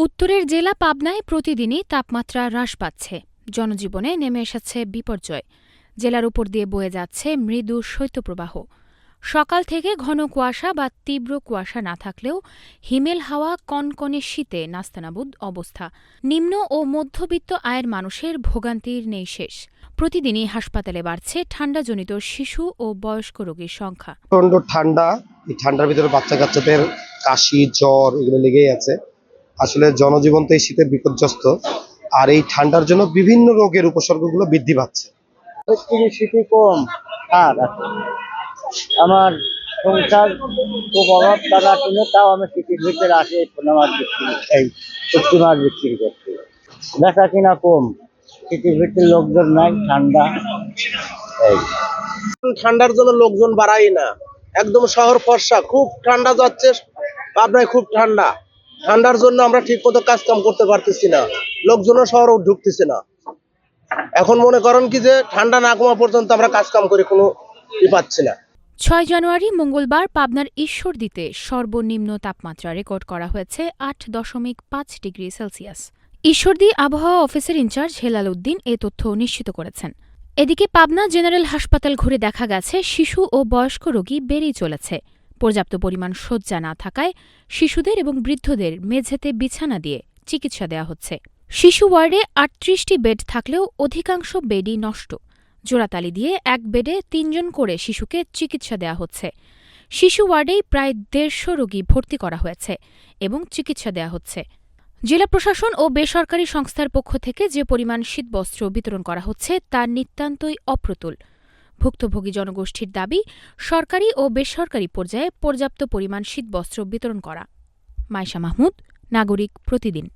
উত্তরের জেলা পাবনায় প্রতিদিনই তাপমাত্রা হ্রাস পাচ্ছে। জনজীবনে নেমে এসেছে বিপর্যয়। জেলার উপর দিয়ে বয়ে যাচ্ছে মৃদু শৈত্যপ্রবাহ। সকাল থেকে ঘন কুয়াশা বা তীব্র কুয়াশা না থাকলেও হিমেল হাওয়া কনকনে শীতে নাস্তানাবুদ অবস্থা। নিম্ন ও মধ্যবিত্ত আয়ের মানুষের ভোগান্তির নেই শেষ। প্রতিদিনই হাসপাতালে বাড়ছে ঠান্ডাজনিত শিশু ও বয়স্ক রোগীর সংখ্যা। প্রচন্ড ঠান্ডা, এই ঠান্ডার ভিতরে বাচ্চা কাচ্চাদের কাশি জ্বর এগুলো লেগেই আছে। আসলে জনজীবন তো এই শীতে বিপর্যস্ত, আর এই ঠান্ডার জন্য বিভিন্ন রোগের উপসর্গগুলো বৃদ্ধি পাচ্ছে। শীতে কম আর আমার সংসার খুব অভাব টানা টেনে, তাও আমি শীতের ভিতরে আসে মাছ বিক্রি, এই সবজি মাছ বিক্রি করছি। বেচা কিনা কম, শীতের ভিতরে লোকজন নাই, ঠান্ডা। এই ঠান্ডার জন্য লোকজন বাড়াই না, একদম শহর ফর্সা, খুব ঠান্ডা যাচ্ছে। পাবনায় খুব ঠান্ডা, ঠান্ডার জন্য আমরা ঠিক মতো কাজ কাম করতে পারতেছি না, লোকজনও শহরে ঢুকতেছে না। এখন মনে করেন কি যে ঠান্ডা না কমা পর্যন্ত আমরা কাজ কাম করে কোনো পাচ্ছি না। ৬ জানুয়ারি মঙ্গলবার পাবনার ঈশ্বরদীতে সর্বনিম্ন তাপমাত্রা রেকর্ড করা হয়েছে ৮.৫ ডিগ্রি সেলসিয়াস। ঈশ্বরদী আবহাওয়া অফিসের ইনচার্জ হেলাল উদ্দিন এ তথ্য নিশ্চিত করেছেন। এদিকে পাবনা জেনারেল হাসপাতাল ঘুরে দেখা গেছে শিশু ও বয়স্ক রোগী বেড়েই চলেছে। পর্যাপ্ত পরিমাণ শয্যা না থাকায় শিশুদের এবং বৃদ্ধদের মেঝেতে বিছানা দিয়ে চিকিৎসা দেওয়া হচ্ছে। শিশু ওয়ার্ডে ৩৮টি বেড থাকলেও অধিকাংশ বেডই নষ্ট। জোড়াতালি দিয়ে এক বেডে ৩ জন করে শিশুকে চিকিৎসা দেওয়া হচ্ছে। শিশু ওয়ার্ডেই প্রায় ১৫০ রোগী ভর্তি করা হয়েছে এবং চিকিৎসা দেওয়া হচ্ছে। জেলা প্রশাসন ও বেসরকারি সংস্থার পক্ষ থেকে যে পরিমাণ শীতবস্ত্র বিতরণ করা হচ্ছে তা নিতান্তই অপ্রতুল। ভুক্তভোগী জনগোষ্ঠীর দাবি, সরকারি ও বেসরকারি পর্যায়ে পর্যাপ্ত পরিমাণ শীতবস্ত্র বিতরণ করা। মাইশা মাহমুদ, নাগরিক প্রতিদিন।